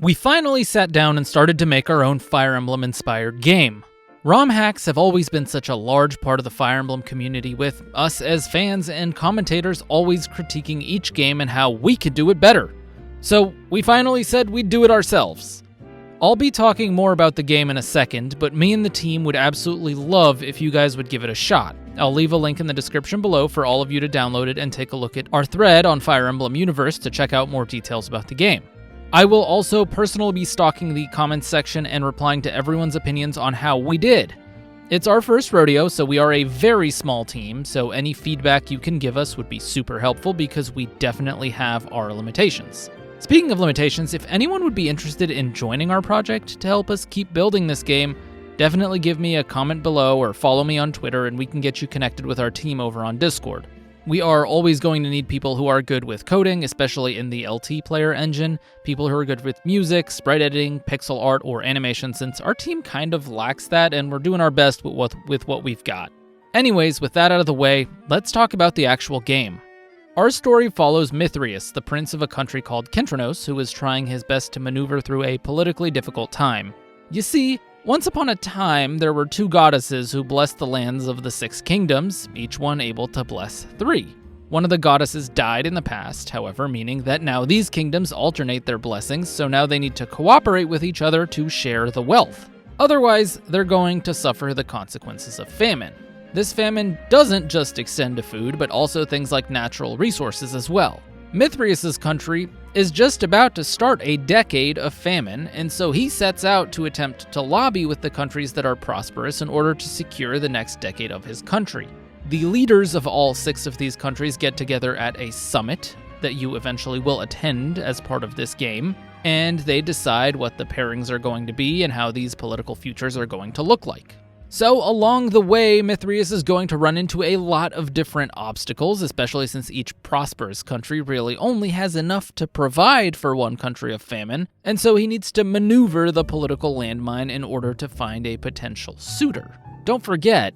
We finally sat down and started to make our own Fire Emblem-inspired game. ROM hacks have always been such a large part of the Fire Emblem community, with us as fans and commentators always critiquing each game and how we could do it better. So we finally said we'd do it ourselves. I'll be talking more about the game in a second, but me and the team would absolutely love if you guys would give it a shot. I'll leave a link in the description below for all of you to download it and take a look at our thread on Fire Emblem Universe to check out more details about the game. I will also personally be stalking the comments section and replying to everyone's opinions on how we did. It's our first rodeo, so we are a very small team, so any feedback you can give us would be super helpful because we definitely have our limitations. Speaking of limitations, if anyone would be interested in joining our project to help us keep building this game, definitely give me a comment below or follow me on Twitter and we can get you connected with our team over on Discord. We are always going to need people who are good with coding, especially in the LT player engine, people who are good with music, sprite editing, pixel art, or animation, since our team kind of lacks that and we're doing our best with what we've got. Anyways, with that out of the way, let's talk about the actual game. Our story follows Mithrius, the prince of a country called Kentranos, who is trying his best to maneuver through a politically difficult time. You see, once upon a time, there were two goddesses who blessed the lands of the 6 kingdoms, each one able to bless 3. One of the goddesses died in the past, however, meaning that now these kingdoms alternate their blessings, so now they need to cooperate with each other to share the wealth. Otherwise, they're going to suffer the consequences of famine. This famine doesn't just extend to food, but also things like natural resources as well. Mithrius' country is just about to start a decade of famine, and so he sets out to attempt to lobby with the countries that are prosperous in order to secure the next decade of his country. The leaders of all 6 of these countries get together at a summit that you eventually will attend as part of this game, and they decide what the pairings are going to be and how these political futures are going to look like. So along the way, Mithrius is going to run into a lot of different obstacles, especially since each prosperous country really only has enough to provide for one country of famine, and so he needs to maneuver the political landmine in order to find a potential suitor. Don't forget,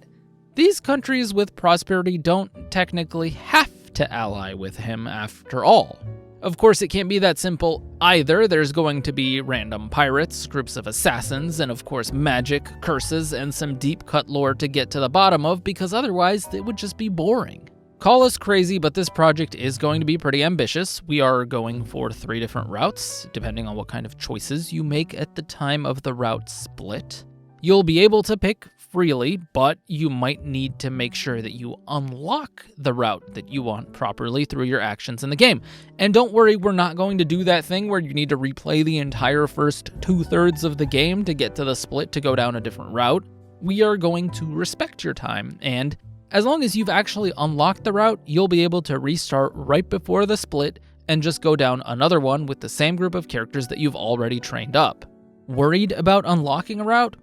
these countries with prosperity don't technically have to ally with him after all. Of course, it can't be that simple either. There's going to be random pirates, groups of assassins, and of course magic, curses, and some deep-cut lore to get to the bottom of, because otherwise it would just be boring. Call us crazy, but this project is going to be pretty ambitious. We are going for 3 different routes, depending on what kind of choices you make at the time of the route split. You'll be able to pick freely, but you might need to make sure that you unlock the route that you want properly through your actions in the game. And don't worry, we're not going to do that thing where you need to replay the entire first 2/3 of the game to get to the split to go down a different route. We are going to respect your time, and as long as you've actually unlocked the route, you'll be able to restart right before the split and just go down another one with the same group of characters that you've already trained up. Worried about unlocking a route?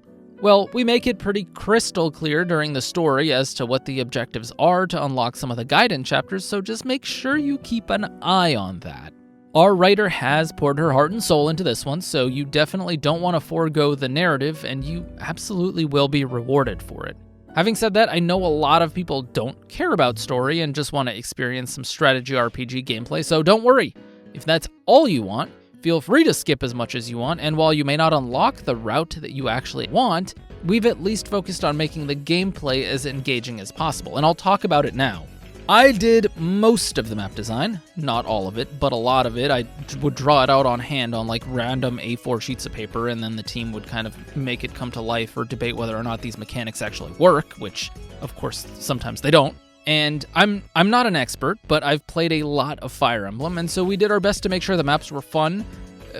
Well, we make it pretty crystal clear during the story as to what the objectives are to unlock some of the gaiden chapters, so just make sure you keep an eye on that. Our writer has poured her heart and soul into this one, so you definitely don't want to forego the narrative, and you absolutely will be rewarded for it. Having said that, I know a lot of people don't care about story and just want to experience some strategy RPG gameplay, so don't worry. If that's all you want, feel free to skip as much as you want, and while you may not unlock the route that you actually want, we've at least focused on making the gameplay as engaging as possible, and I'll talk about it now. I did most of the map design, not all of it, but a lot of it. I would draw it out on hand on like random A4 sheets of paper, and then the team would kind of make it come to life or debate whether or not these mechanics actually work, which of course sometimes they don't. And I'm not an expert, but I've played a lot of Fire Emblem, and so we did our best to make sure the maps were fun,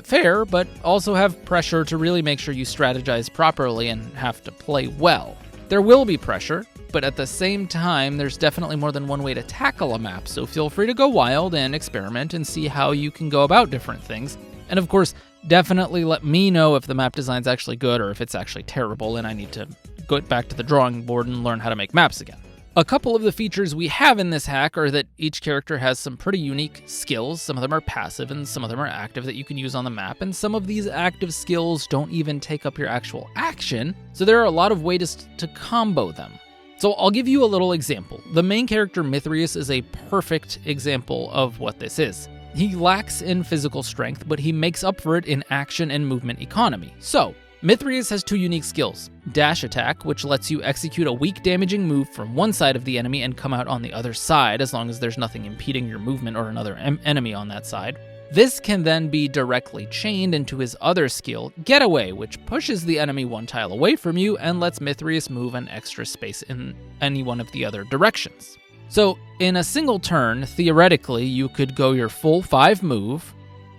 fair, but also have pressure to really make sure you strategize properly and have to play well. There will be pressure, but at the same time, there's definitely more than one way to tackle a map, so feel free to go wild and experiment and see how you can go about different things. And of course, definitely let me know if the map design's actually good or if it's actually terrible and I need to go back to the drawing board and learn how to make maps again. A couple of the features we have in this hack are that each character has some pretty unique skills. Some of them are passive and some of them are active that you can use on the map, and some of these active skills don't even take up your actual action, so there are a lot of ways to combo them. So I'll give you a little example. The main character Mithrius is a perfect example of what this is. He lacks in physical strength, but he makes up for it in action and movement economy. So, Mithrius has 2 unique skills. Dash attack, which lets you execute a weak damaging move from one side of the enemy and come out on the other side, as long as there's nothing impeding your movement or another enemy on that side. This can then be directly chained into his other skill, Getaway, which pushes the enemy 1 tile away from you and lets Mithrius move an extra space in any one of the other directions. So, in a single turn, theoretically, you could go your full 5 move,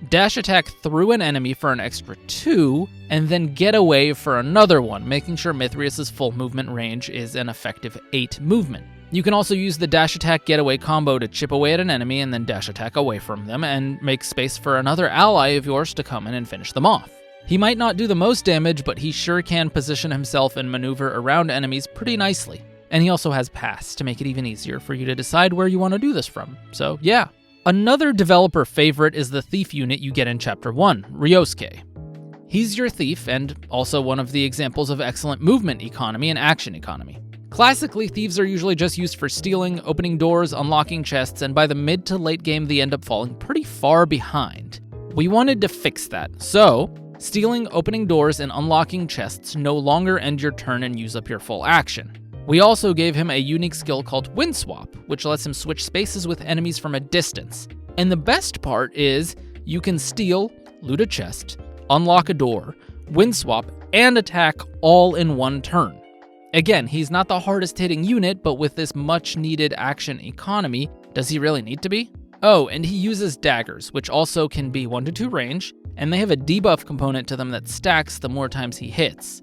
dash attack through an enemy for an extra 2, and then get away for another 1, making sure Mithrius' full movement range is an effective 8 movement. You can also use the dash attack getaway combo to chip away at an enemy and then dash attack away from them and make space for another ally of yours to come in and finish them off. He might not do the most damage, but he sure can position himself and maneuver around enemies pretty nicely. And he also has pass to make it even easier for you to decide where you want to do this from. So yeah. Another developer favorite is the thief unit you get in Chapter 1, Ryosuke. He's your thief and also one of the examples of excellent movement economy and action economy. Classically, thieves are usually just used for stealing, opening doors, unlocking chests, and by the mid to late game they end up falling pretty far behind. We wanted to fix that, so stealing, opening doors, and unlocking chests no longer end your turn and use up your full action. We also gave him a unique skill called Wind Swap, which lets him switch spaces with enemies from a distance. And the best part is, you can steal, loot a chest, unlock a door, Wind Swap, and attack all in one turn. Again, he's not the hardest hitting unit, but with this much needed action economy, does he really need to be? Oh, and he uses daggers, which also can be 1 to 2 range, and they have a debuff component to them that stacks the more times he hits.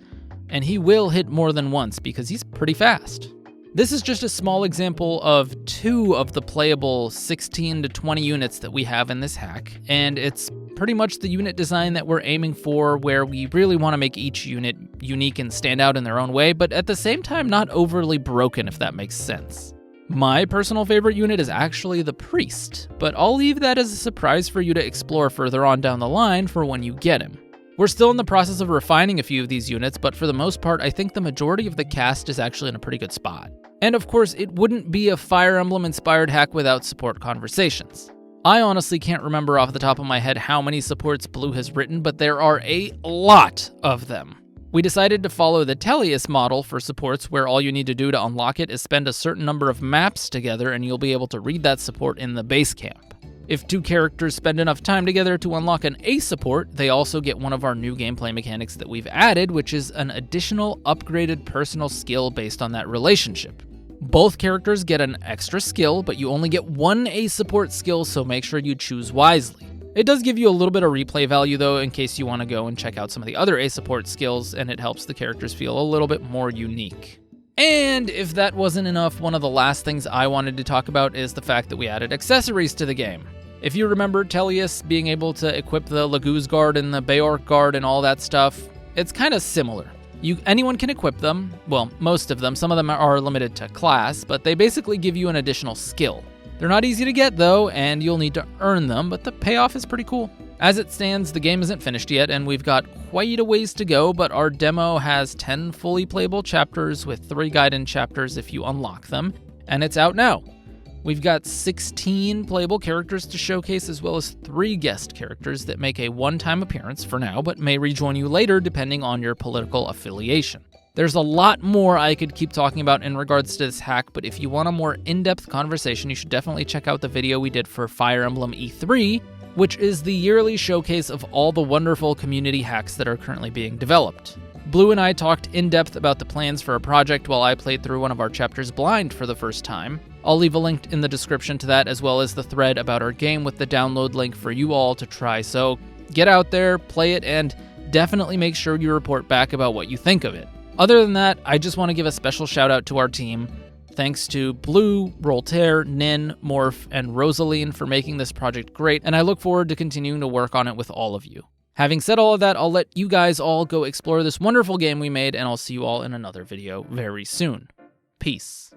And he will hit more than once because he's pretty fast. This is just a small example of 2 of the playable 16 to 20 units that we have in this hack, and it's pretty much the unit design that we're aiming for, where we really want to make each unit unique and stand out in their own way, but at the same time not overly broken, if that makes sense. My personal favorite unit is actually the Priest, but I'll leave that as a surprise for you to explore further on down the line for when you get him. We're still in the process of refining a few of these units, but for the most part, I think the majority of the cast is actually in a pretty good spot. And of course, it wouldn't be a Fire Emblem-inspired hack without support conversations. I honestly can't remember off the top of my head how many supports Blue has written, but there are a lot of them. We decided to follow the Tellius model for supports, where all you need to do to unlock it is spend a certain number of maps together and you'll be able to read that support in the base camp. If 2 characters spend enough time together to unlock an A support, they also get one of our new gameplay mechanics that we've added, which is an additional upgraded personal skill based on that relationship. Both characters get an extra skill, but you only get 1 A support skill, so make sure you choose wisely. It does give you a little bit of replay value though, in case you want to go and check out some of the other A support skills, and it helps the characters feel a little bit more unique. And if that wasn't enough, one of the last things I wanted to talk about is the fact that we added accessories to the game. If you remember Tellius being able to equip the Laguz Guard and the Beork Guard and all that stuff, it's kind of similar. Anyone can equip them, well, most of them. Some of them are limited to class, but they basically give you an additional skill. They're not easy to get though, and you'll need to earn them, but the payoff is pretty cool. As it stands, the game isn't finished yet, and we've got quite a ways to go, but our demo has 10 fully playable chapters with 3 gaiden chapters if you unlock them, and it's out now. We've got 16 playable characters to showcase, as well as 3 guest characters that make a one-time appearance for now, but may rejoin you later depending on your political affiliation. There's a lot more I could keep talking about in regards to this hack, but if you want a more in-depth conversation, you should definitely check out the video we did for Fire Emblem E3, which is the yearly showcase of all the wonderful community hacks that are currently being developed. Blue and I talked in depth about the plans for a project while I played through one of our chapters blind for the first time. I'll leave a link in the description to that, as well as the thread about our game with the download link for you all to try. So get out there, play it, and definitely make sure you report back about what you think of it. Other than that, I just want to give a special shout out to our team. Thanks to Blue, Roltaire, Nin, Morph, and Rosaline for making this project great, and I look forward to continuing to work on it with all of you. Having said all of that, I'll let you guys all go explore this wonderful game we made, and I'll see you all in another video very soon. Peace.